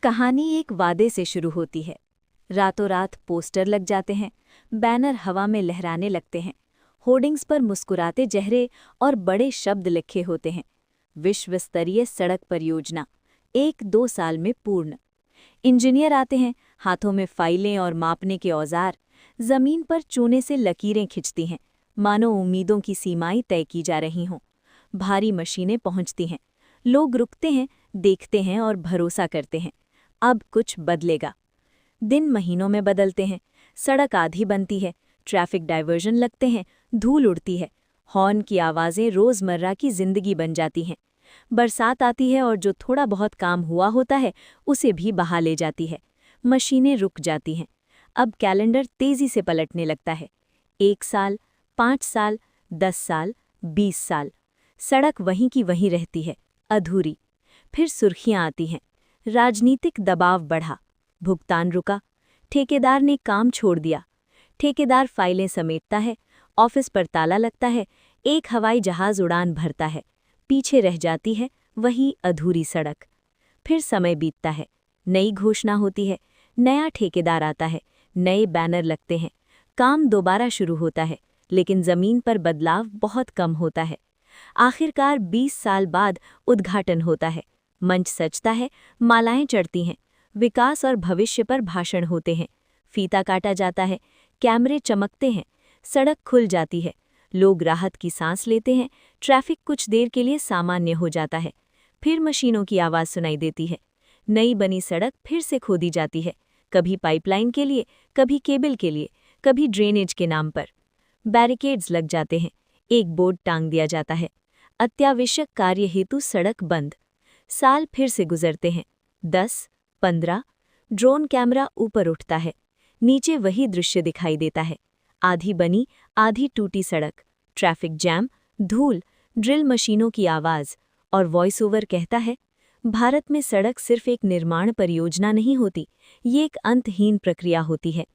कहानी एक वादे से शुरू होती है। रातों रात पोस्टर लग जाते हैं, बैनर हवा में लहराने लगते हैं, होर्डिंग्स पर मुस्कुराते चेहरे और बड़े शब्द लिखे होते हैं। विश्व स्तरीय सड़क परियोजना 1-2 साल में पूर्ण। इंजीनियर आते हैं, हाथों में फाइलें और मापने के औजार, जमीन पर चूने से लकीरें खिंचती हैं, मानो उम्मीदों की सीमाएं तय की जा रही हों। भारी मशीनें पहुंचती हैं, लोग रुकते हैं, देखते हैं और भरोसा करते हैं अब कुछ बदलेगा। दिन महीनों में बदलते हैं, सड़क आधी बनती है, ट्रैफिक डाइवर्जन लगते हैं, धूल उड़ती है, हॉर्न की आवाज़ें रोज़मर्रा की जिंदगी बन जाती हैं। बरसात आती है और जो थोड़ा बहुत काम हुआ होता है उसे भी बहा ले जाती है। मशीनें रुक जाती हैं। अब कैलेंडर तेज़ी से पलटने लगता है। 1 साल, 5 साल, 10 साल, 20 साल। सड़क वहीं की वहीं रहती है, अधूरी। फिर सुर्खियां आती हैं। राजनीतिक दबाव बढ़ा, भुगतान रुका, ठेकेदार ने काम छोड़ दिया। ठेकेदार फाइलें समेटता है, ऑफिस पर ताला लगता है, एक हवाई जहाज उड़ान भरता है, पीछे रह जाती है वही अधूरी सड़क। फिर समय बीतता है, नई घोषणा होती है, नया ठेकेदार आता है, नए बैनर लगते हैं, काम दोबारा शुरू होता है, लेकिन जमीन पर बदलाव बहुत कम होता है। आखिरकार 20 साल बाद उद्घाटन होता है, मंच सजता है, मालाएं चढ़ती हैं, विकास और भविष्य पर भाषण होते हैं, फीता काटा जाता है, कैमरे चमकते हैं, सड़क खुल जाती है, लोग राहत की सांस लेते हैं, ट्रैफिक कुछ देर के लिए सामान्य हो जाता है। फिर मशीनों की आवाज़ सुनाई देती है, नई बनी सड़क फिर से खोदी जाती है, कभी पाइपलाइन के लिए, कभी केबल के लिए, कभी ड्रेनेज के नाम पर। बैरिकेड्स लग जाते हैं, एक बोर्ड टांग दिया जाता है, अत्यावश्यक कार्य हेतु सड़क बंद। साल फिर से गुजरते हैं, 10, 15। ड्रोन कैमरा ऊपर उठता है, नीचे वही दृश्य दिखाई देता है, आधी बनी आधी टूटी सड़क, ट्रैफिक जैम, धूल, ड्रिल मशीनों की आवाज़, और वॉइस ओवर कहता है, भारत में सड़क सिर्फ एक निर्माण परियोजना नहीं होती, ये एक अंतहीन प्रक्रिया होती है।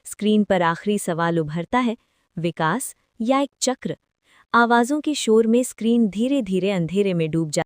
स्क्रीन पर आखिरी सवाल उभरता है, विकास या एक चक्र। आवाज़ों के शोर में स्क्रीन धीरे धीरे अंधेरे में डूब जाती है।